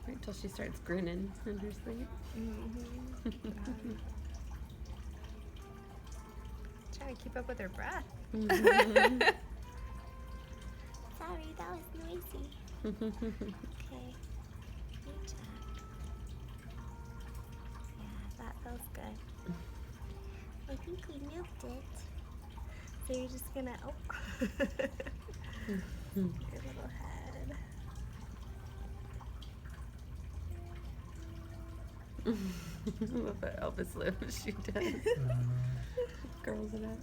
Wait till she starts grinning in her sleep. Trying to keep up with her breath. Sorry, that was noisy. Okay. Good job. Yeah, that feels good. I think we moved it. So you're just gonna, oh. Your little head. I love that Elvis lip she does. Curls it up.